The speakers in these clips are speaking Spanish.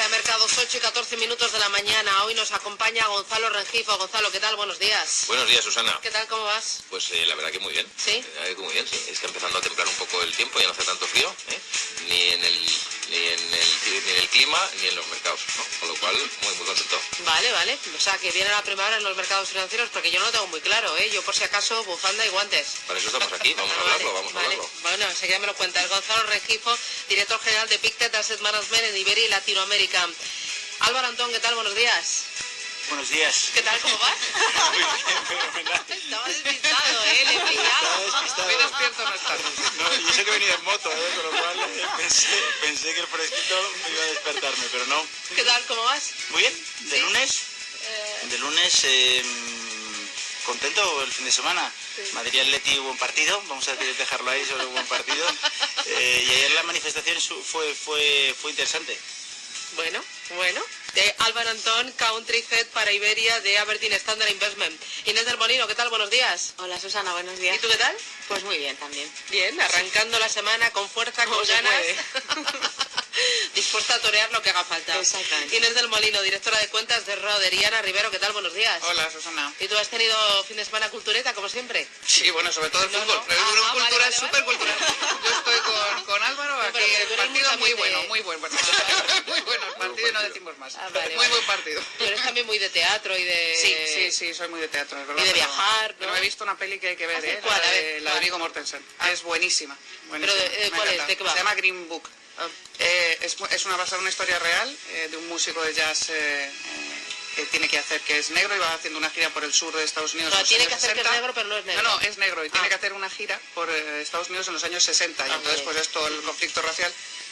de mercados, 8 y 14 minutos de la mañana. Hoy nos acompaña Gonzalo Rengifo. Gonzalo, ¿qué tal? Buenos días. Buenos días, Susana. ¿Qué tal? ¿Cómo vas? Pues la verdad que muy bien. ¿Sí? La verdad que muy bien, sí. Está empezando a templar un poco el tiempo, ya no hace tanto frío, ni en el clima, ni en los mercados, ¿no? Con lo cual, muy contento. Vale. O sea, que viene la primavera en los mercados financieros, porque yo no lo tengo muy claro, ¿eh? Yo, por si acaso, bufanda y guantes. Para eso estamos aquí, vamos a hablarlo, Bueno, enseguida me lo cuentas. Gonzalo Rengifo, director general de Pictet Asset Management en Iberia y Latinoamérica. Álvaro Antón, ¿qué tal? Buenos días. Buenos días. ¿Qué tal? ¿Cómo vas? Muy bien, fenomenal. Estaba despistado, ¿eh? Le he pillado. Muy despierto no está. No, y eso que he venido en moto, con lo cual pensé que el fresquito me iba a despertarme, pero no. ¿Qué tal? ¿Cómo vas? Muy bien, de lunes, contento el fin de semana. Sí. Madrid-Atleti, buen partido, vamos a dejarlo ahí sobre un buen partido. Y ayer la manifestación fue interesante. Bueno. Álvaro Antón, Country Head para Iberia de Aberdeen Standard Investment. Inés del Molino, ¿qué tal? Buenos días. Hola Susana, buenos días. ¿Y tú qué tal? Pues muy bien también. Bien, arrancando la semana con fuerza, con ganas. Dispuesta a torear lo que haga falta. Exactamente. Inés del Molino, directora de cuentas de Roderiana Rivero, ¿qué tal? Buenos días. Hola, Susana. ¿Y tú has tenido fin de semana cultureta, como siempre? Sí, bueno, sobre todo el fútbol. No. Pero una cultura Vale. súper cultural. Yo estoy con Álvaro, aquí pero el tú eres partido muy también bueno, muy bueno. Muy bueno el partido y no decimos más. Vale. Muy buen partido. Tú eres también muy de teatro y de... Sí, soy muy de teatro, es verdad. Y de pero- viajar, ¿no? Pero he visto una peli que hay que ver, ¿eh? ¿Cuál? A ver, La de ¿cuál? Viggo Mortensen. Es buenísima. Pero, Me ¿cuál es? encanta. ¿De qué va? Se llama Green Book. Ah. Es basada en una historia real de un músico de jazz que tiene que hacer que es negro y va haciendo una gira por el sur de Estados Unidos. O sea, en los tiene años que hacer que es 60. negro, pero no es negro. No, es negro y tiene que hacer una gira por Estados Unidos en los años 60 y entonces bien. pues es todo el conflicto racial,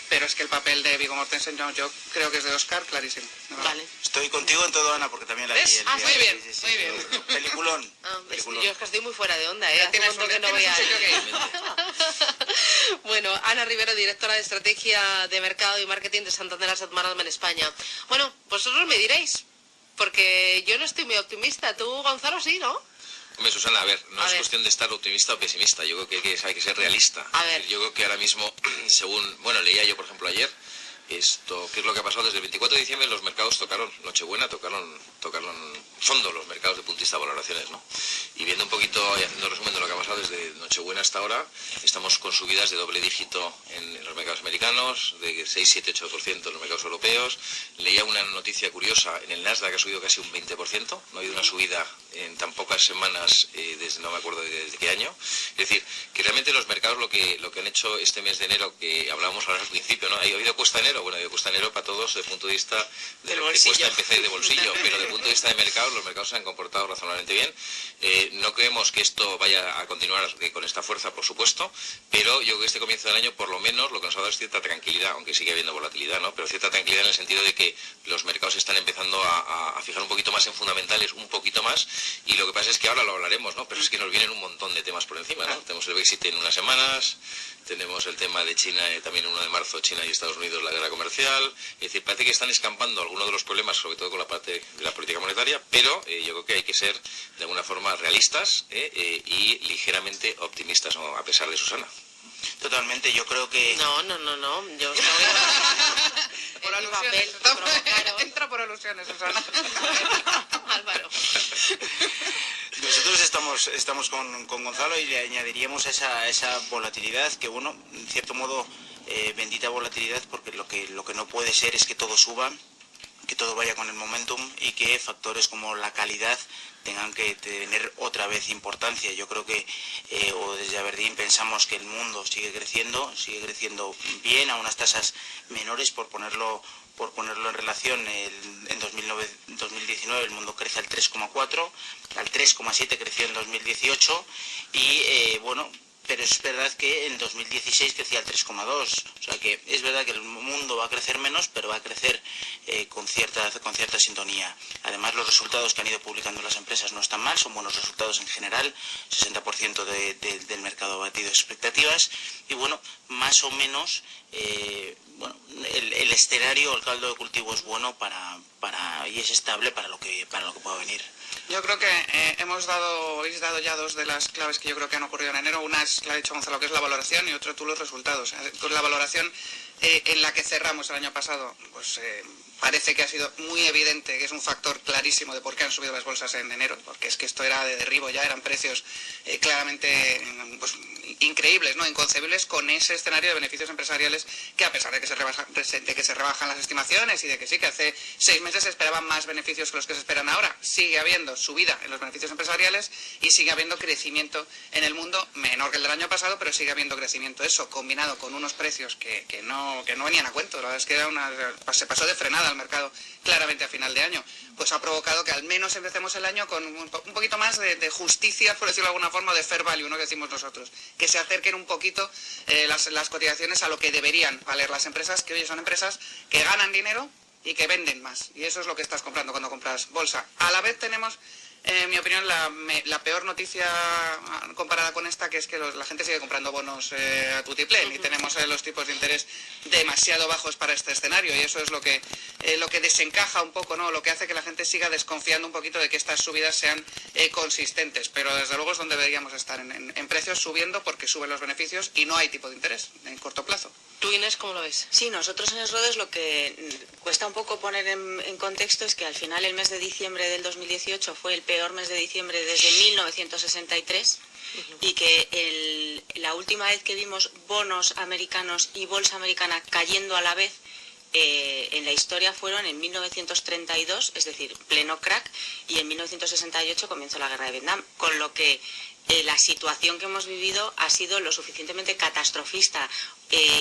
pero es que el papel de Viggo Mortensen yo creo que es de Oscar, clarísimo. de verdad. Vale. Estoy contigo en todo, Ana, porque también la vi. ¿Ves? el Ah, día. muy bien, Sí, muy bien. pero Peliculón. Yo es que estoy muy fuera de onda, ¿eh? Ya Hace un tienes montón que no voy tienes a... un sitio que ir. Bueno, Ana Rivero, directora de Estrategia de Mercado y Marketing de Santander Asset Management España. Bueno, vosotros me diréis, porque yo no estoy muy optimista. Tú, Gonzalo, sí, ¿no? Hombre, Susana, a ver, no A es ver. cuestión de estar optimista o pesimista. Yo creo que hay que ser realista. A ver. Yo creo que ahora mismo, leía yo, por ejemplo, ayer, ¿qué es lo que ha pasado? Desde el 24 de diciembre los mercados tocaron Nochebuena, tocaron fondo los mercados de puntista valoraciones, ¿no? Y viendo un poquito y haciendo resumen de lo que ha pasado desde Nochebuena hasta ahora, estamos con subidas de doble dígito en los mercados americanos, de 6, 7, 8% en los mercados europeos. Leía una noticia curiosa, en el Nasdaq ha subido casi un 20%, no ha habido una subida en tan pocas semanas, desde no me acuerdo desde qué año. Es decir, que realmente los mercados lo que han hecho este mes de enero, que hablábamos ahora al principio, ¿no? ¿Ha habido cuesta enero? Bueno, ha habido cuesta enero para todos desde el punto de vista de lo que cuesta empezar de bolsillo, pero desde el punto de vista de mercado, los mercados se han comportado razonablemente bien. No creemos que esto vaya a continuar con esta fuerza, por supuesto, pero yo creo que este comienzo del año, por lo menos, lo que nos ha dado es cierta tranquilidad, aunque sigue habiendo volatilidad, ¿no? Pero cierta tranquilidad en el sentido de que los mercados están empezando a fijar un poquito más en fundamentales, un poquito más, y lo que pasa es que ahora lo hablaremos, ¿no? Pero es que nos vienen un montón de temas por encima, ¿no? Tenemos el Brexit en unas semanas, tenemos el tema de China, también el 1 de marzo, China y Estados Unidos, la guerra comercial. Es decir, parece que están escampando algunos de los problemas, sobre todo con la parte de la política monetaria, pero yo creo que hay que ser de alguna forma realistas y ligeramente optimistas, ¿no? A pesar de Susana. Totalmente, yo creo que... No. Yo no voy a... Por En mi papel, alusiones. provocaros. Entra por alusiones, Susana. Álvaro. Nosotros estamos con Gonzalo y le añadiríamos esa volatilidad que, bueno, en cierto modo, bendita volatilidad, porque lo que no puede ser es que todo suba, que todo vaya con el momentum y que factores como la calidad tengan que tener otra vez importancia. Yo creo que o desde Aberdeen pensamos que el mundo sigue creciendo bien a unas tasas menores, por ponerlo en relación. En 2019 el mundo crece al 3,4, al 3,7 creció en 2018 y pero es verdad que en 2016 crecía al 3,2, o sea que es verdad que el mundo va a crecer menos, pero va a crecer con cierta sintonía. Además, los resultados que han ido publicando las empresas no están mal, son buenos resultados en general, 60% del mercado ha batido expectativas y bueno, más o menos bueno, el escenario, el caldo de cultivo es bueno y es estable para lo que pueda venir. Yo creo que habéis dado ya dos de las claves que yo creo que han ocurrido en enero. Una es, la ha dicho Gonzalo, que es la valoración, y otro tú los resultados. Con la valoración en la que cerramos el año pasado, pues parece que ha sido muy evidente que es un factor clarísimo de por qué han subido las bolsas en enero, porque es que esto era de derribo ya, eran precios claramente pues, increíbles, ¿no? Inconcebibles, con ese escenario de beneficios empresariales que, a pesar de que se rebajan las estimaciones y de que sí, que hace 6 meses se esperaban más beneficios que los que se esperan ahora, sigue habiendo subida en los beneficios empresariales y sigue habiendo crecimiento en el mundo, menor que el del año pasado, pero sigue habiendo crecimiento. Eso, combinado con unos precios que no venían a cuento, la verdad es que se pasó de frenada al mercado claramente a final de año, pues ha provocado que al menos empecemos el año con un poquito más de justicia, por decirlo de alguna forma, de fair value, ¿no?, que decimos nosotros, que se acerquen un poquito las cotizaciones a lo que deberían valer las empresas, que hoy son empresas que ganan dinero y que venden más, y eso es lo que estás comprando cuando compras bolsa. A la vez tenemos, en mi opinión, la peor noticia comparada con esta, que es que la gente sigue comprando bonos a tutiplén y tenemos los tipos de interés demasiado bajos para este escenario, y eso es lo que desencaja un poco, ¿no?, lo que hace que la gente siga desconfiando un poquito de que estas subidas sean consistentes, pero desde luego es donde deberíamos estar, en precios subiendo, porque suben los beneficios y no hay tipo de interés en corto plazo. ¿Tú, Inés, cómo lo ves? Sí, nosotros en Schroders lo que cuesta un poco poner en contexto es que al final el mes de diciembre del 2018 fue el peor mes de diciembre desde 1963 y que la última vez que vimos bonos americanos y bolsa americana cayendo a la vez en la historia fueron en 1932, es decir, pleno crack, y en 1968 comenzó la guerra de Vietnam, con lo que la situación que hemos vivido ha sido lo suficientemente catastrofista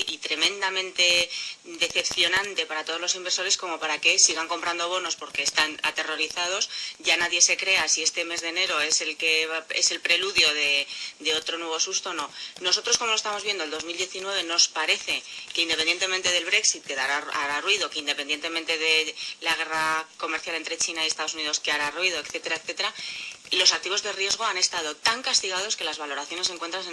y tremendamente decepcionante para todos los inversores como para que sigan comprando bonos porque están aterrorizados. Ya nadie se crea si este mes de enero es el preludio de otro nuevo susto o no. Nosotros, como lo estamos viendo, el 2019 nos parece que, independientemente del Brexit, que hará ruido, que independientemente de la guerra comercial entre China y Estados Unidos, que hará ruido, etcétera, etcétera, los activos de riesgo han estado tan castigados que las valoraciones se encuentran desde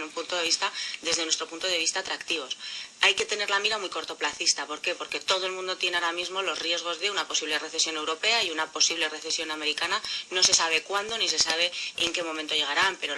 nuestro punto de vista atractivos. Hay que tener la mira muy cortoplacista. ¿Por qué? Porque todo el mundo tiene ahora mismo los riesgos de una posible recesión europea y una posible recesión americana. No se sabe cuándo ni se sabe en qué momento llegarán, pero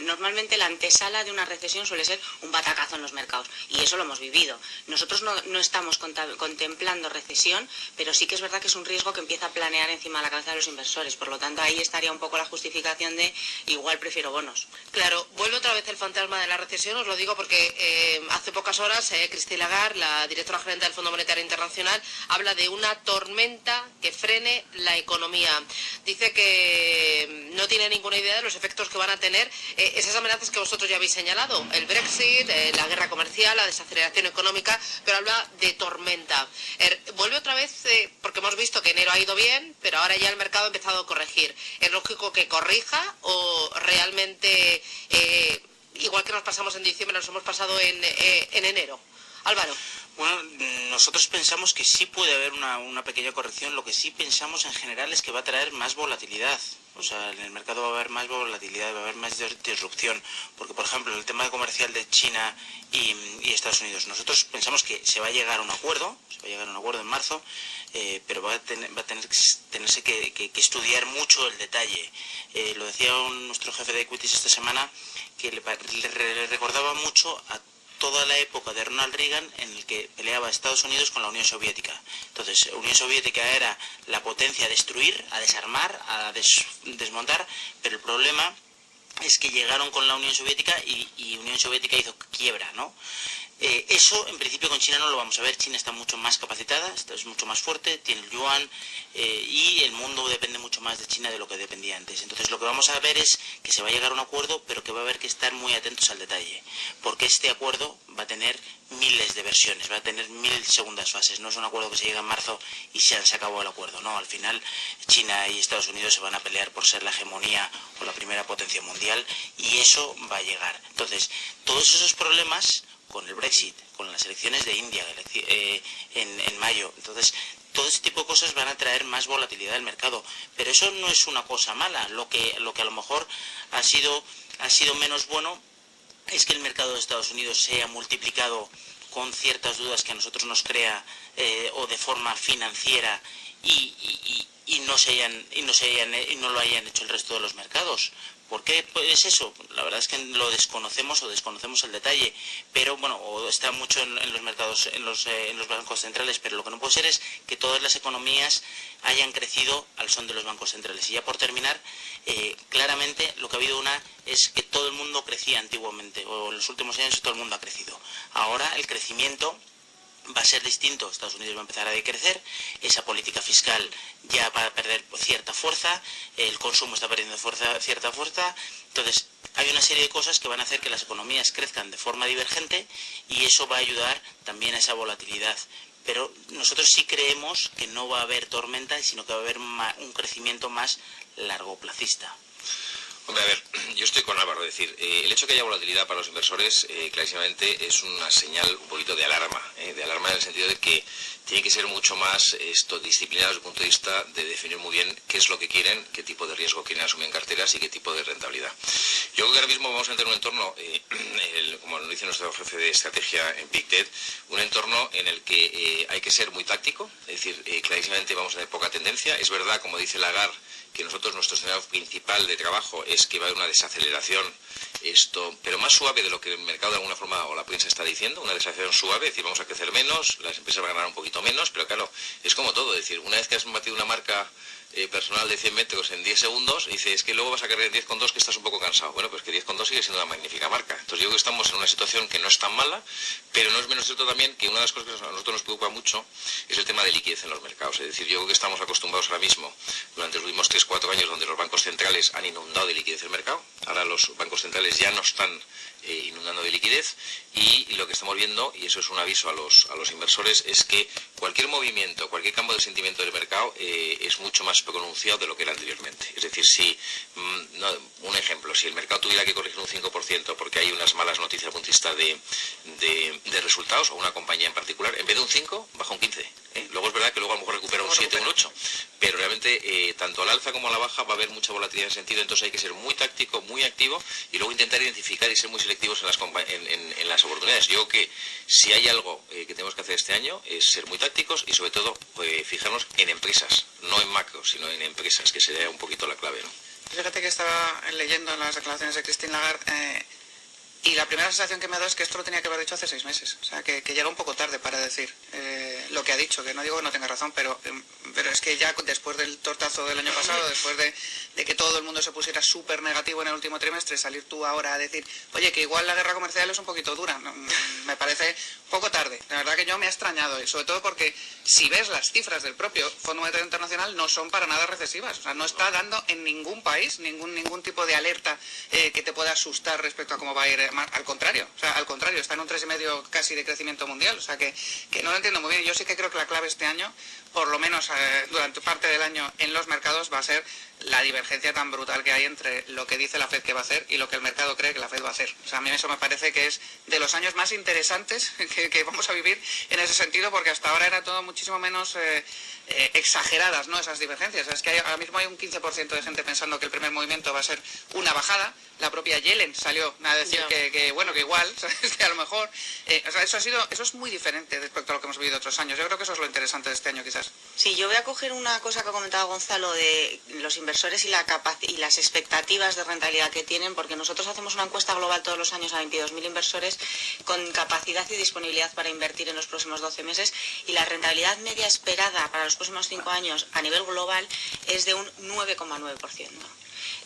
normalmente la antesala de una recesión suele ser un batacazo en los mercados, y eso lo hemos vivido. Nosotros no estamos contemplando recesión, pero sí que es verdad que es un riesgo que empieza a planear encima de la cabeza de los inversores. Por lo tanto, ahí estaría un poco la justificación de igual prefiero bonos. Claro, vuelve otra vez el fantasma de la recesión, os lo digo porque hace pocas horas Christine Lagarde, la directora gerente del Fondo Monetario Internacional, habla de una tormenta que frene la economía. Dice que no tiene ninguna idea de los efectos que van a tener esas amenazas que vosotros ya habéis señalado, el Brexit, la guerra comercial, la desaceleración económica, pero habla de tormenta. Vuelve otra vez, porque hemos visto que enero ha ido bien, pero ahora ya el mercado ha empezado a corregir. ¿Es lógico que corrija o realmente, igual que nos pasamos en diciembre, nos hemos pasado en enero? Álvaro. Bueno, nosotros pensamos que sí puede haber una pequeña corrección. Lo que sí pensamos en general es que va a traer más volatilidad. O sea, en el mercado va a haber más volatilidad, va a haber más disrupción. Porque, por ejemplo, en el tema comercial de China y Estados Unidos, nosotros pensamos que se va a llegar a un acuerdo en marzo, pero va a tenerse que estudiar mucho el detalle. Lo decía nuestro jefe de equities esta semana, que le recordaba mucho a toda la época de Ronald Reagan, en el que peleaba Estados Unidos con la Unión Soviética. Entonces, la Unión Soviética era la potencia a destruir, a desarmar, a desmontar, pero el problema es que llegaron con la Unión Soviética y Unión Soviética hizo quiebra, ¿no? Eso, en principio, con China no lo vamos a ver. China está mucho más capacitada, es mucho más fuerte, tiene el yuan y el mundo depende mucho más de China de lo que dependía antes. Entonces, lo que vamos a ver es que se va a llegar a un acuerdo, pero que va a haber que estar muy atentos al detalle, porque este acuerdo va a tener miles de versiones, va a tener 1000 segundas fases. No es un acuerdo que se llega en marzo y se acabó el acuerdo. No, al final China y Estados Unidos se van a pelear por ser la hegemonía o la primera potencia mundial, y eso va a llegar. Entonces, todos esos problemas con el Brexit, con las elecciones de India en mayo, entonces todo ese tipo de cosas van a traer más volatilidad al mercado, pero eso no es una cosa mala. Lo que a lo mejor ha sido menos bueno es que el mercado de Estados Unidos se ha multiplicado con ciertas dudas que a nosotros nos crea o de forma financiera y no lo hayan hecho el resto de los mercados. ¿Por qué es eso? La verdad es que lo desconocemos o desconocemos el detalle, pero bueno, o está mucho en los mercados, en los bancos centrales, pero lo que no puede ser es que todas las economías hayan crecido al son de los bancos centrales. Y ya por terminar, claramente lo que ha habido es que todo el mundo crecía antiguamente, o en los últimos años todo el mundo ha crecido. Ahora el crecimiento va a ser distinto, Estados Unidos va a empezar a decrecer, esa política fiscal ya va a perder cierta fuerza, el consumo está perdiendo cierta fuerza, entonces hay una serie de cosas que van a hacer que las economías crezcan de forma divergente y eso va a ayudar también a esa volatilidad. Pero nosotros sí creemos que no va a haber tormenta, sino que va a haber un crecimiento más largoplacista. Hombre, a ver, yo estoy con Álvaro, es decir, el hecho de que haya volatilidad para los inversores clarísimamente es una señal un poquito de alarma en el sentido de que tienen que ser mucho más disciplinados desde el punto de vista de definir muy bien qué es lo que quieren, qué tipo de riesgo quieren asumir en carteras y qué tipo de rentabilidad. Yo creo que ahora mismo vamos a entrar en un entorno, como lo dice nuestro jefe de estrategia en PICTED, un entorno en el que hay que ser muy táctico, es decir, clarísimamente vamos a tener poca tendencia. Es verdad, como dice Lagarde, que nosotros nuestro escenario principal de trabajo es que va a haber una desaceleración, pero más suave de lo que el mercado de alguna forma o la prensa está diciendo, una desaceleración suave, es decir, vamos a crecer menos, las empresas van a ganar un poquito menos, pero claro, es como todo, es decir, una vez que has batido una marca personal de 100 metros en 10 segundos, dice, es que luego vas a correr en 10,2 que estás un poco cansado. Bueno, pues que 10,2 sigue siendo una magnífica marca. Entonces yo creo que estamos en una situación que no es tan mala, pero no es menos cierto también que una de las cosas que a nosotros nos preocupa mucho es el tema de liquidez en los mercados. Es decir, yo creo que estamos acostumbrados ahora mismo, durante los últimos 3-4 años, donde los bancos centrales han inundado de liquidez el mercado. Ahora los bancos centrales ya no están inundando de liquidez y lo que estamos viendo, y eso es un aviso a los inversores, es que cualquier movimiento, cualquier cambio de sentimiento del mercado es mucho más pronunciado de lo que era anteriormente. Es decir, un ejemplo, si el mercado tuviera que corregir un 5% porque hay unas malas noticias puntistas de resultados o una compañía en particular, en vez de un 5, baja un 15. Luego es verdad que luego a lo mejor recupera un 7 o un 8, pero realmente tanto al alza como a la baja va a haber mucha volatilidad en ese sentido, entonces hay que ser muy táctico, muy activo y luego intentar identificar y ser muy selectivos en las oportunidades. Yo creo que si hay algo que tenemos que hacer este año es ser muy tácticos y sobre todo fijarnos en empresas, no en macros, sino en empresas, que sería un poquito la clave, ¿no? Fíjate que estaba leyendo las declaraciones de Christine Lagarde y la primera sensación que me ha dado es que esto lo tenía que haber dicho hace 6 meses. O sea, que llega un poco tarde para decir lo que ha dicho, que no digo que no tenga razón, pero es que ya después del tortazo del año pasado, después de que todo el mundo se pusiera súper negativo en el último trimestre, salir tú ahora a decir, oye, que igual la guerra comercial es un poquito dura, me parece un poco tarde. La verdad que yo me ha extrañado, y sobre todo porque si ves las cifras del propio Fondo Monetario Internacional no son para nada recesivas. O sea, no está dando en ningún país ningún tipo de alerta que te pueda asustar respecto a cómo va a ir. Al contrario, está en un 3,5 casi de crecimiento mundial, o sea que no lo entiendo muy bien. Yo sí que creo que la clave este año, por lo menos durante parte del año en los mercados, va a ser la divergencia tan brutal que hay entre lo que dice la FED que va a hacer y lo que el mercado cree que la FED va a hacer. O sea, a mí eso me parece que es de los años más interesantes que vamos a vivir en ese sentido, porque hasta ahora era todo muchísimo menos exageradas, ¿no?, esas divergencias. Es que ahora mismo hay un 15% de gente pensando que el primer movimiento va a ser una bajada. La propia Yellen salió a decir que igual, ¿sabes?, que a lo mejor... o sea, eso es muy diferente respecto a lo que hemos vivido otros años. Yo creo que eso es lo interesante de este año, quizás. Sí, yo voy a coger una cosa que ha comentado Gonzalo de los inversores y las expectativas de rentabilidad que tienen, porque nosotros hacemos una encuesta global todos los años a 22.000 inversores con capacidad y disponibilidad para invertir en los próximos 12 meses, y la rentabilidad media esperada para los próximos 5 años a nivel global es de un 9,9%.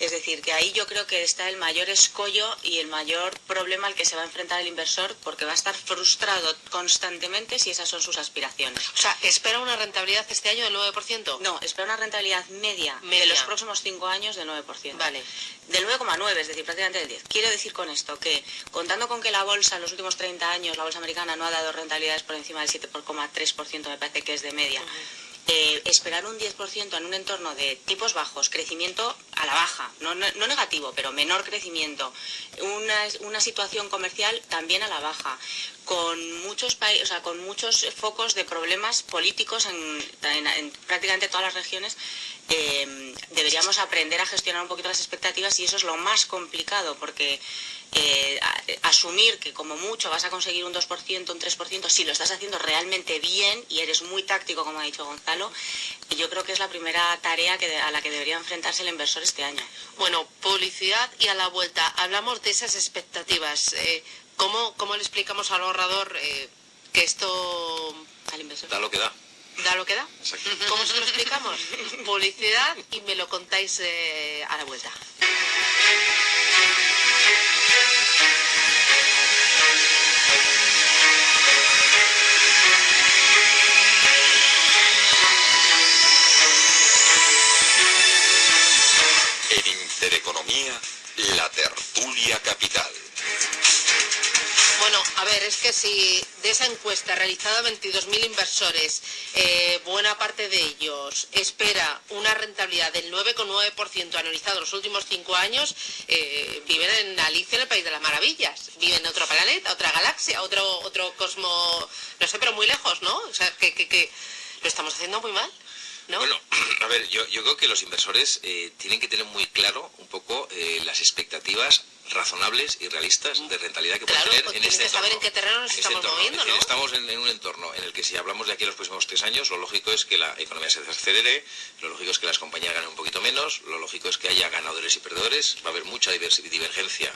Es decir, que ahí yo creo que está el mayor escollo y el mayor problema al que se va a enfrentar el inversor, porque va a estar frustrado constantemente si esas son sus aspiraciones. O sea, ¿espera una rentabilidad este año del 9%? No, espera una rentabilidad media de los próximos 5 años del 9%. Vale. Del 9,9, es decir, prácticamente del 10. Quiero decir con esto que, contando con que la bolsa en los últimos 30 años, la bolsa americana no ha dado rentabilidades por encima del 7,3%, me parece que es de media. Esperar un 10% en un entorno de tipos bajos, crecimiento a la baja, no negativo, pero menor crecimiento, una situación comercial también a la baja, con muchos con muchos focos de problemas políticos en prácticamente todas las regiones. Deberíamos aprender a gestionar un poquito las expectativas, y eso es lo más complicado, porque asumir que como mucho vas a conseguir un 2%, un 3%, si lo estás haciendo realmente bien y eres muy táctico, como ha dicho Gonzalo, yo creo que es la primera tarea a la que debería enfrentarse el inversor este año. Bueno, publicidad y a la vuelta. Hablamos de esas expectativas. ¿Cómo le explicamos al ahorrador que esto Al inversor. Da lo que da. da lo que da? Exacto. ¿Cómo se lo explicamos? Publicidad y me lo contáis a la vuelta. En Intereconomía, la tertulia capital. Bueno, a ver, es que si de esa encuesta realizada a 22.000 inversores, buena parte de ellos espera una rentabilidad del 9,9% analizado en los últimos 5 años, viven en Alicia, en el País de las Maravillas. Viven en otro planeta, otra galaxia, otro cosmo, no sé, pero muy lejos, ¿no? O sea, que lo estamos haciendo muy mal, ¿no? Bueno, a ver, yo creo que los inversores tienen que tener muy claro un poco las expectativas razonables y realistas de rentabilidad que Claro, pueden tener pues en tienen este que saber entorno. en qué terreno nos En este estamos entorno. moviendo, Es decir, ¿no? estamos en un entorno en el que si hablamos de aquí en los próximos 3 años, lo lógico es que la economía se desacelere, lo lógico es que las compañías ganen un poquito menos, lo lógico es que haya ganadores y perdedores, va a haber mucha divergencia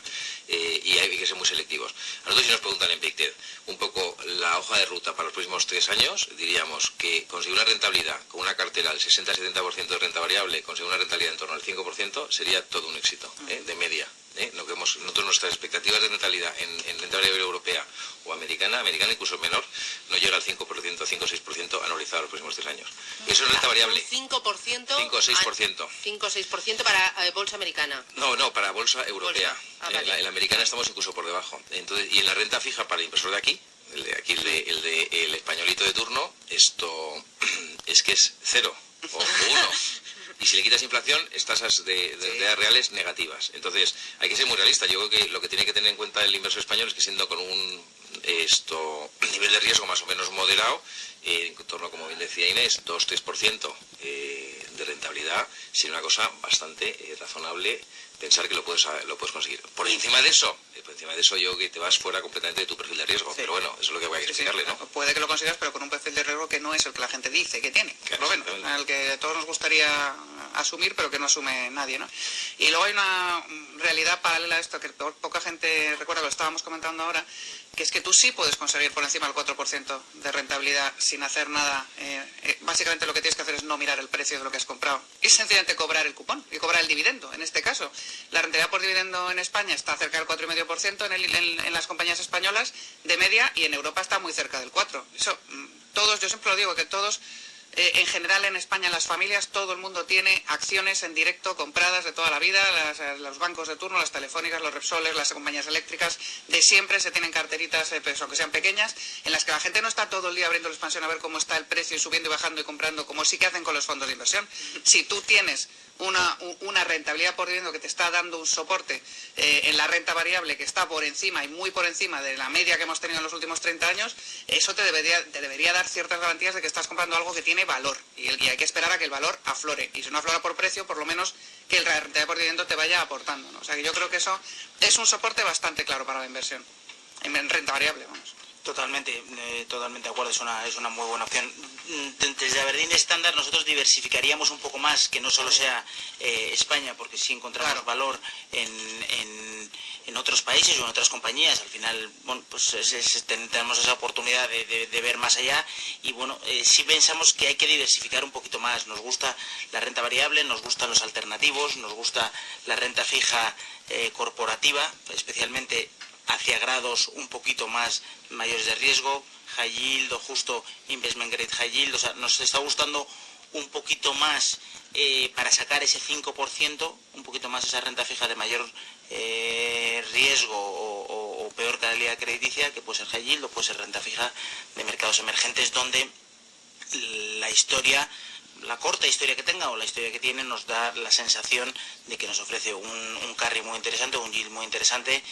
y hay que ser muy selectivos. A nosotros si nos preguntan en PICTED un poco la hoja de ruta para los próximos 3 años, diríamos que conseguir una rentabilidad con una cartera del 60-70% de renta variable, conseguir una rentabilidad en torno al 5%, sería todo un éxito, de media. Nosotros nuestras expectativas de rentabilidad en renta variable europea o americana incluso menor, no llega al 5%, 5-6% anualizado en los próximos 3 años. Eso es renta variable. 5%. 5-6%. 5-6% para bolsa americana. No, para bolsa europea. Bolsa. Ah, vale. En la americana estamos incluso por debajo. Entonces, y en la renta fija para el inversor de aquí, el españolito de turno, esto es que es 0 o 1. Y si le quitas inflación, es tasas de reales negativas. Entonces, hay que ser muy realista. Yo creo que lo que tiene que tener en cuenta el inversor español es que siendo con un nivel de riesgo más o menos moderado, en torno, como bien decía Inés, 2-3% de rentabilidad, sería una cosa bastante razonable pensar que lo puedes conseguir. Por encima de eso yo creo que te vas fuera completamente de tu perfil de riesgo. Sí. Pero bueno, eso es lo que voy a explicarle, ¿no? Puede que lo consigas, pero con un perfil de riesgo que no es el que la gente dice que tiene, Claro, por lo menos, exactamente. el que a todos nos gustaría asumir, pero que no asume nadie, ¿no? Y luego hay una realidad paralela a esto que poca gente recuerda, lo estábamos comentando ahora, que es que tú sí puedes conseguir por encima del 4% de rentabilidad sin hacer nada. Básicamente lo que tienes que hacer es no mirar el precio de lo que has comprado y sencillamente cobrar el cupón y cobrar el dividendo. En este caso, la rentabilidad por dividendo en España está cerca del 4,5% en las compañías españolas de media, y en Europa está muy cerca del 4%. Eso, todos, yo siempre lo digo, que todos... en general en España, las familias, todo el mundo tiene acciones en directo compradas de toda la vida, los bancos de turno, las telefónicas, los Repsoles, las compañías eléctricas, de siempre se tienen carteritas, pues, aunque sean pequeñas, en las que la gente no está todo el día abriendo la expansión a ver cómo está el precio y subiendo y bajando y comprando, como sí que hacen con los fondos de inversión. Si tú tienes una rentabilidad por dividendo que te está dando un soporte en la renta variable que está por encima y muy por encima de la media que hemos tenido en los últimos 30 años, eso te debería dar ciertas garantías de que estás comprando algo que tiene valor, y hay que esperar a que el valor aflore, y si no aflora por precio, por lo menos que la rentabilidad por dividendo te vaya aportando, ¿no? O sea que yo creo que eso es un soporte bastante claro para la inversión en renta variable, vamos. Totalmente de acuerdo, es una muy buena opción. Desde Aberdeen Standard nosotros diversificaríamos un poco más, que no solo sea España, porque sí encontramos valor en otros países o en otras compañías. Al final, bueno, pues tenemos esa oportunidad de ver más allá, y bueno, sí pensamos que hay que diversificar un poquito más. Nos gusta la renta variable, nos gustan los alternativos, nos gusta la renta fija corporativa, especialmente hacia grados un poquito más mayores de riesgo, high yield o justo investment grade high yield. O sea, nos está gustando un poquito más para sacar ese 5%, un poquito más esa renta fija de mayor riesgo o peor calidad crediticia, que puede ser high yield o puede ser renta fija de mercados emergentes, donde la corta historia que tenga o la historia que tiene nos da la sensación de que nos ofrece un carry muy interesante, un yield muy interesante,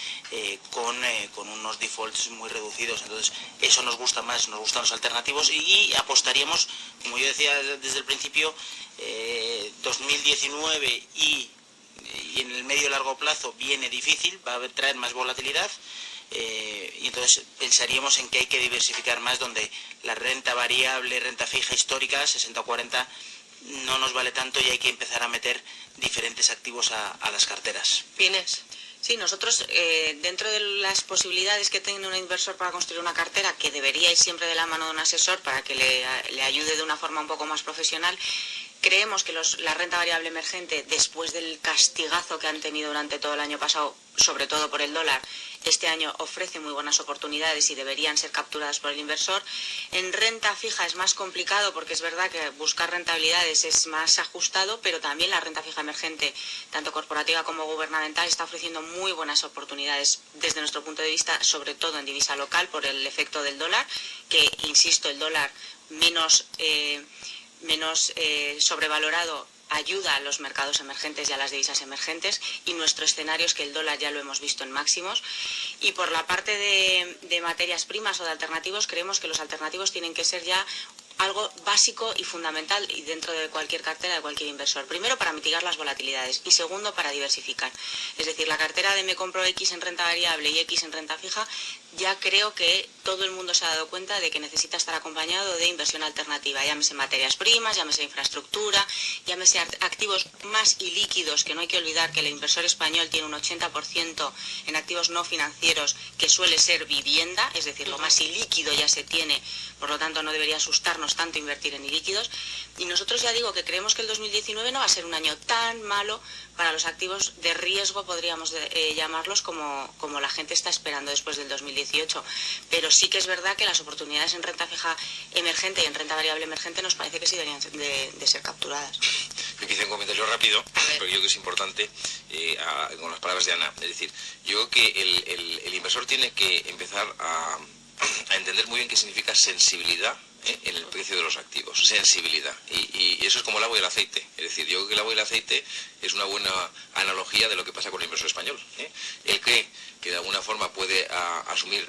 con unos defaults muy reducidos. Entonces eso nos gusta más, nos gustan los alternativos, y apostaríamos, como yo decía desde el principio, 2019 y y en el medio y largo plazo viene difícil, va a traer más volatilidad. Y entonces pensaríamos en que hay que diversificar más, donde la renta variable, renta fija histórica, 60-40, no nos vale tanto y hay que empezar a meter diferentes activos a las carteras. ¿Vienes? Sí, nosotros dentro de las posibilidades que tiene un inversor para construir una cartera, que debería ir siempre de la mano de un asesor para que le ayude de una forma un poco más profesional, creemos que la renta variable emergente, después del castigazo que han tenido durante todo el año pasado, sobre todo por el dólar, este año ofrece muy buenas oportunidades y deberían ser capturadas por el inversor. En renta fija es más complicado porque es verdad que buscar rentabilidades es más ajustado, pero también la renta fija emergente, tanto corporativa como gubernamental, está ofreciendo muy buenas oportunidades desde nuestro punto de vista, sobre todo en divisa local por el efecto del dólar, que, insisto, el dólar menos sobrevalorado ayuda a los mercados emergentes y a las divisas emergentes, y nuestro escenario es que el dólar ya lo hemos visto en máximos. Y por la parte de materias primas o de alternativos, creemos que los alternativos tienen que ser ya algo básico y fundamental y dentro de cualquier cartera de cualquier inversor. Primero, para mitigar las volatilidades, y segundo, para diversificar. Es decir, la cartera de me compro X en renta variable y X en renta fija, ya creo que todo el mundo se ha dado cuenta de que necesita estar acompañado de inversión alternativa, llámese materias primas, llámese infraestructura, llámese activos más ilíquidos, que no hay que olvidar que el inversor español tiene un 80% en activos no financieros, que suele ser vivienda, es decir, lo más ilíquido ya se tiene, por lo tanto no debería asustarnos tanto invertir en ilíquidos. Y nosotros ya digo que creemos que el 2019 no va a ser un año tan malo para los activos de riesgo, podríamos llamarlos, como la gente está esperando después del 2018. Pero sí que es verdad que las oportunidades en renta fija emergente y en renta variable emergente nos parece que sí deberían de ser capturadas. Yo quise un comentario rápido, pero yo creo que es importante con las palabras de Ana. Es decir, yo creo que el inversor tiene que empezar a entender muy bien qué significa sensibilidad en el precio de los activos, sensibilidad, y eso es como el agua y el aceite. Es decir, yo creo que el agua y el aceite es una buena analogía de lo que pasa con el inversor español. Él cree que de alguna forma puede asumir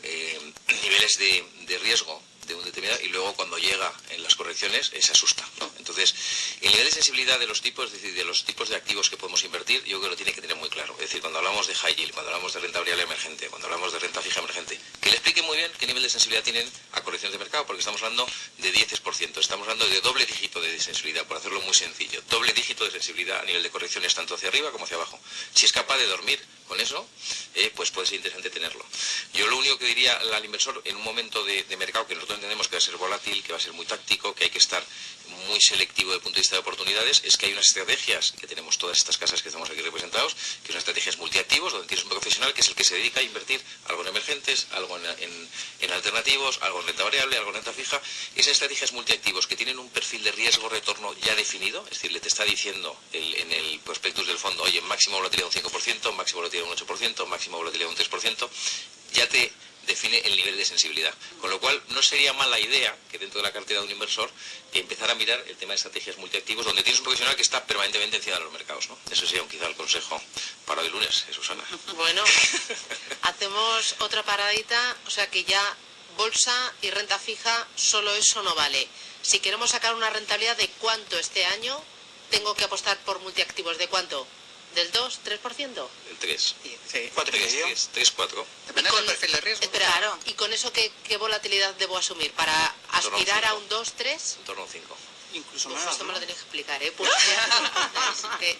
niveles de riesgo de un determinado, y luego cuando llega en las correcciones se asusta, ¿no? Entonces, el nivel de sensibilidad de los tipos, es decir, de los tipos de activos que podemos invertir, yo creo que lo tiene que tener muy claro. Es decir, cuando hablamos de high yield, cuando hablamos de renta variable emergente, cuando hablamos de renta fija emergente, que le explique muy bien qué nivel de sensibilidad tienen a correcciones de mercado, porque estamos hablando de 10%, estamos hablando de doble dígito de sensibilidad, por hacerlo muy sencillo, doble dígito de sensibilidad a nivel de correcciones tanto hacia arriba como hacia abajo. Si es capaz de dormir con eso, pues puede ser interesante tenerlo. Yo lo único que diría al inversor en un momento de mercado que nosotros entendemos que va a ser volátil, que va a ser muy táctico, que hay que estar muy selectivo desde el punto de vista de oportunidades, es que hay unas estrategias que tenemos todas estas casas que estamos aquí representados, que son estrategias multiactivos, donde tienes un profesional que es el que se dedica a invertir algo en emergentes, algo en alternativos, algo en renta variable, algo en renta fija. Esas estrategias multiactivos que tienen un perfil de riesgo-retorno ya definido, es decir, le te está diciendo en el prospectus del fondo, oye, máxima volatilidad de un 5%, máxima volatilidad de un 8%, máxima volatilidad de un 3%, ya te define el nivel de sensibilidad. Con lo cual, no sería mala idea que dentro de la cartera de un inversor empezar a mirar el tema de estrategias multiactivos, donde tienes un profesional que está permanentemente encima de los mercados, ¿no? Eso sería quizá el consejo para hoy lunes, Susana. Bueno, hacemos otra paradita, o sea que ya bolsa y renta fija, solo eso no vale. Si queremos sacar una rentabilidad de cuánto este año, tengo que apostar por multiactivos. ¿De cuánto? ¿Del 2, 3%? El 3. Sí. 3, 4. Depende del perfil de riesgo. Espera, Claro. ¿y con eso qué volatilidad debo asumir? ¿Para aspirar a un 2, 3? En torno a un 5. Incluso Uf, más, esto me ¿no? lo tenéis que explicar, Pues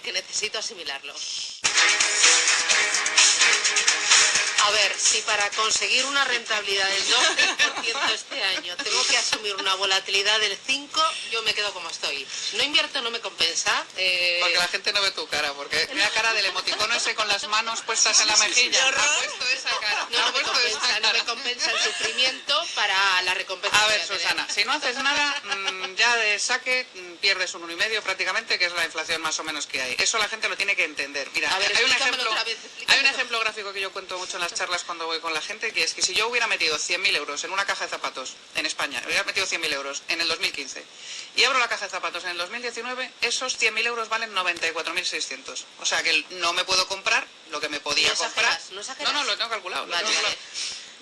que necesito asimilarlo. A ver, si para conseguir una rentabilidad del 2% este año tengo que asumir una volatilidad del 5%, yo me quedo como estoy. No invierto, no me compensa. Porque la gente no ve tu cara, porque mira cara del emoticono ese con las manos puestas en la mejilla. Ha puesto esa cara. No me compensa el sufrimiento para la recompensa. A ver, que voy Susana, si no haces nada, ya de saque pierdes un 1,5 prácticamente, que es la inflación más o menos que hay. Eso la gente lo tiene que entender. Mira, A ver, hay un explícamelo otra vez, ejemplo gráfico que yo cuento mucho en las charlas cuando voy con la gente, que es que si yo hubiera metido 100.000 euros en una caja de zapatos en España, hubiera metido 100.000 euros en el 2015 y abro la caja de zapatos en el 2019, esos 100.000 euros valen 94.600. O sea que no me puedo comprar lo que me podía ¿No comprar. exageras? ¿No exageras? No, lo tengo calculado. Vale.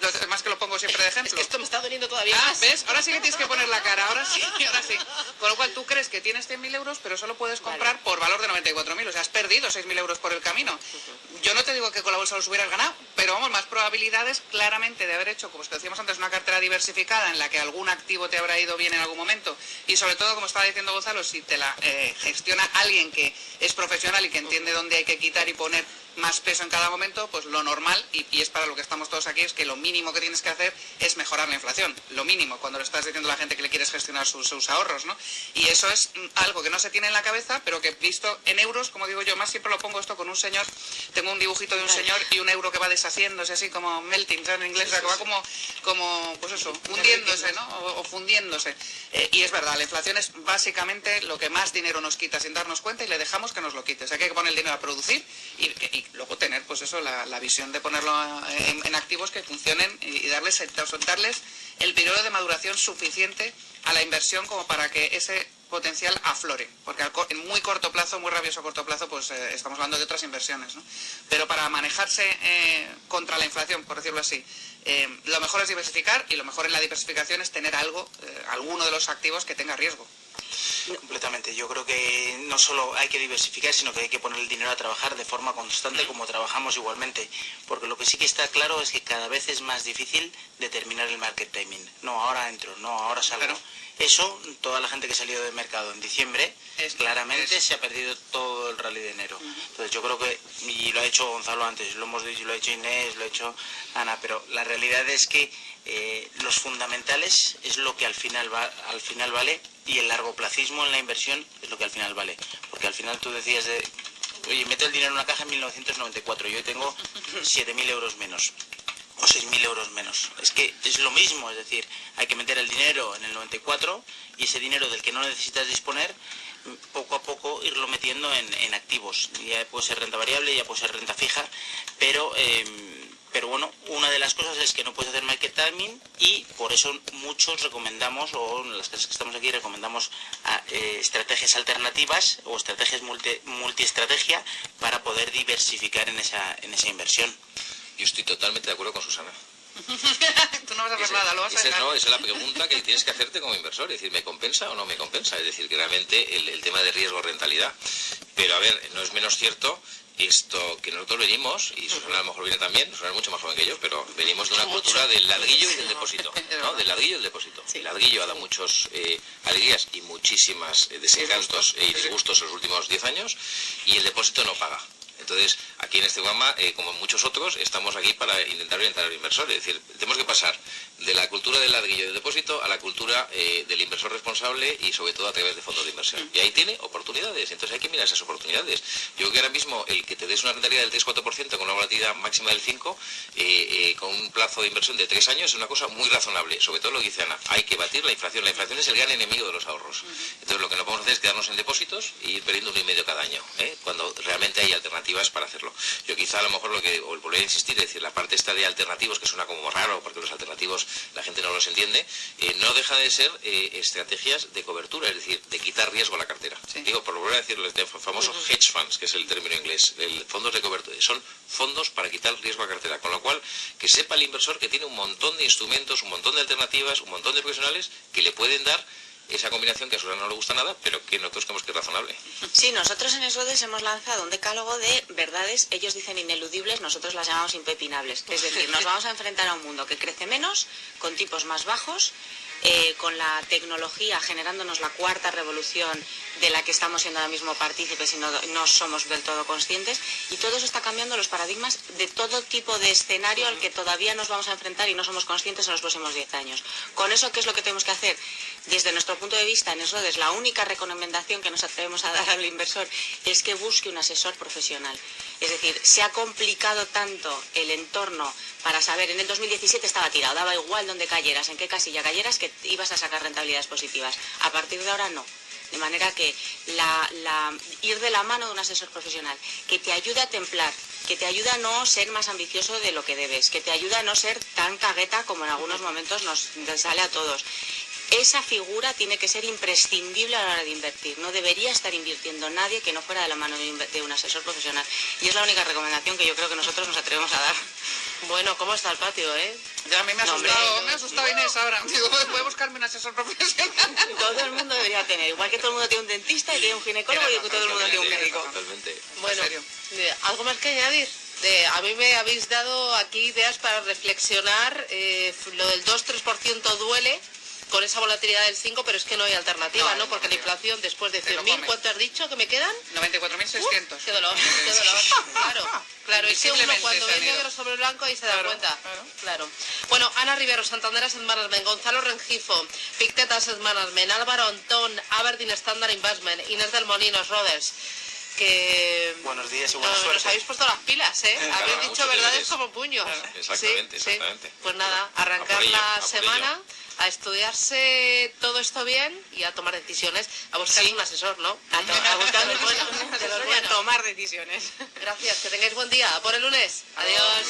Además que lo pongo siempre de ejemplo. Es que esto me está doliendo todavía más. ¿Ves? Ahora sí que tienes que poner la cara, ahora sí. Con lo cual tú crees que tienes 100.000 euros, pero solo puedes comprar por valor de 94.000, o sea, has perdido 6.000 euros por el camino. Yo no te digo que con la bolsa los hubieras ganado, pero vamos, más probabilidades claramente de haber hecho, como os decíamos antes, una cartera diversificada en la que algún activo te habrá ido bien en algún momento, y sobre todo, como estaba diciendo Gonzalo, si te la gestiona alguien que es profesional y que entiende dónde hay que quitar y poner más peso en cada momento, pues lo normal, y es para lo que estamos todos aquí, es que lo mínimo que tienes que hacer es mejorar la inflación. Lo mínimo, cuando le estás diciendo a la gente que le quieres gestionar sus ahorros, ¿no? Y eso es algo que no se tiene en la cabeza, pero que visto en euros, como digo yo, más siempre lo pongo esto con un señor, tengo un dibujito de un señor y un euro que va deshaciéndose, así como melting, ¿sabes? En inglés, o sea, que va como, pues eso, hundiéndose, ¿no? O fundiéndose. Y es verdad, la inflación es básicamente lo que más dinero nos quita sin darnos cuenta y le dejamos que nos lo quite. O sea, que hay que poner el dinero a producir y luego tener, pues eso, la visión de ponerlo en activos que funcionen y darles el periodo de maduración suficiente a la inversión como para que ese potencial aflore, porque en muy corto plazo, muy rabioso corto plazo, pues estamos hablando de otras inversiones, ¿no? Pero para manejarse contra la inflación, por decirlo así, lo mejor es diversificar, y lo mejor en la diversificación es tener alguno de los activos que tenga riesgo. Completamente. Yo creo que no solo hay que diversificar, sino que hay que poner el dinero a trabajar de forma constante, como trabajamos igualmente. Porque lo que sí que está claro es que cada vez es más difícil determinar el market timing. No, ahora entro, no, ahora salgo. Pero eso, toda la gente que salió del mercado en diciembre, claramente se ha perdido todo el rally de enero. Entonces yo creo que, y lo ha hecho Gonzalo antes, lo hemos dicho, lo ha hecho Inés, lo ha hecho Ana, pero la realidad es que los fundamentales es lo que al final vale, y el largoplacismo en la inversión es lo que al final vale. Porque al final tú decías oye, mete el dinero en una caja en 1994 y hoy tengo 7.000 euros menos. O 6.000 euros menos. Es que es lo mismo, es decir, hay que meter el dinero en el 94 y ese dinero del que no necesitas disponer, poco a poco irlo metiendo en activos. Ya puede ser renta variable, ya puede ser renta fija, pero bueno, una de las cosas es que no puedes hacer market timing, y por eso muchos recomendamos, o en las casas que estamos aquí recomendamos estrategias alternativas o estrategias multiestrategia para poder diversificar en esa inversión. Yo estoy totalmente de acuerdo con Susana. Tú no vas a hacer nada, lo vas a dejar. No, esa es la pregunta que tienes que hacerte como inversor, es decir, ¿me compensa o no me compensa? Es decir, que realmente el tema de riesgo-rentabilidad. Pero a ver, no es menos cierto esto que nosotros venimos, y Susana a lo mejor viene también, Susana es mucho más joven que yo, pero venimos de una cultura del ladrillo y del depósito, ¿no? Del ladrillo y del depósito. El ladrillo ha dado muchos alegrías y muchísimas desencantos y disgustos en los últimos 10 años, y el depósito no paga. Entonces, aquí en este programa, como en muchos otros, estamos aquí para intentar orientar al inversor. Es decir, tenemos que pasar de la cultura del ladrillo y del depósito a la cultura del inversor responsable, y sobre todo a través de fondos de inversión. Y ahí tiene oportunidades, entonces hay que mirar esas oportunidades. Yo creo que ahora mismo el que te des una rentabilidad del 3-4% con una volatilidad máxima del 5%, con un plazo de inversión de 3 años, es una cosa muy razonable. Sobre todo lo que dice Ana, hay que batir la inflación. La inflación es el gran enemigo de los ahorros. Entonces lo que no podemos hacer es quedarnos en depósitos e ir perdiendo 1,5 cada año, cuando realmente hay alternativas para hacerlo. Yo quizá a lo mejor o volver a insistir, es decir, la parte esta de alternativos, que suena como raro porque los alternativos la gente no los entiende, no deja de ser estrategias de cobertura, es decir, de quitar riesgo a la cartera. Digo, por volver a decir, los famosos hedge funds, que es el término inglés, fondos de cobertura, son fondos para quitar riesgo a la cartera, con lo cual que sepa el inversor que tiene un montón de instrumentos, un montón de alternativas, un montón de profesionales que le pueden dar esa combinación que a Susana no le gusta nada, pero que nosotros creemos que es razonable. Sí, nosotros en Esrodes hemos lanzado un decálogo de verdades, ellos dicen ineludibles, nosotros las llamamos impepinables. Es decir, nos vamos a enfrentar a un mundo que crece menos, con tipos más bajos, con la tecnología generándonos la cuarta revolución de la que estamos siendo ahora mismo partícipes y no somos del todo conscientes, y todo eso está cambiando los paradigmas de todo tipo de escenario al que todavía nos vamos a enfrentar y no somos conscientes en los próximos 10 años. Con eso, ¿qué es lo que tenemos que hacer? Desde nuestro punto de vista, en Esrodes, la única recomendación que nos atrevemos a dar al inversor es que busque un asesor profesional. Es decir, se ha complicado tanto el entorno para saber, en el 2017 estaba tirado, daba igual donde cayeras, en qué casilla cayeras, que ibas a sacar rentabilidades positivas. A partir de ahora no. De manera que ir de la mano de un asesor profesional que te ayude a templar, que te ayude a no ser más ambicioso de lo que debes, que te ayude a no ser tan cagueta como en algunos momentos nos sale a todos. Esa figura tiene que ser imprescindible a la hora de invertir. No debería estar invirtiendo nadie que no fuera de la mano de un asesor profesional. Y es la única recomendación que yo creo que nosotros nos atrevemos a dar. Bueno, ¿cómo está el patio, Ya a mí me ha No, asustado, hombre. me ha asustado Inés ahora. Digo, voy a buscarme un asesor profesional. Todo el mundo debería tener, igual que todo el mundo tiene un dentista y tiene un ginecólogo y que todo el mundo tiene un médico. Totalmente. Bueno, ¿En serio? ¿algo más que añadir? A mí me habéis dado aquí ideas para reflexionar. Lo del 2-3% duele con esa volatilidad del 5%, pero es que no hay alternativa, No, ¿no? Porque la inflación después de Te lo 100.000, comes. ¿cuánto has dicho que me quedan? 94.600. ¡Qué dolor, qué dolor! Claro, es que uno Invisiblemente cuando se ve han ido. negro sobre blanco ahí se da Claro, cuenta. claro. Bueno, Ana Rivero, Santander Asset Management, Gonzalo Rengifo, Pictet Asset Management, Álvaro Antón, Aberdeen Standard Investment, Inés del Molino, Roders, que... Buenos días y buena nos suerte. habéis puesto las pilas, ¿eh? Claro, habéis dicho muchas verdades veces. como puños. Exactamente, Sí, exactamente. sí. Pues nada, A arrancar por ello, la a por semana, ello. a estudiarse todo esto bien y a tomar decisiones, a buscar un asesor, ¿no? A buscar de los de los buenos. buenos, tomar decisiones. Gracias, que tengáis buen día. Por el lunes. Adiós.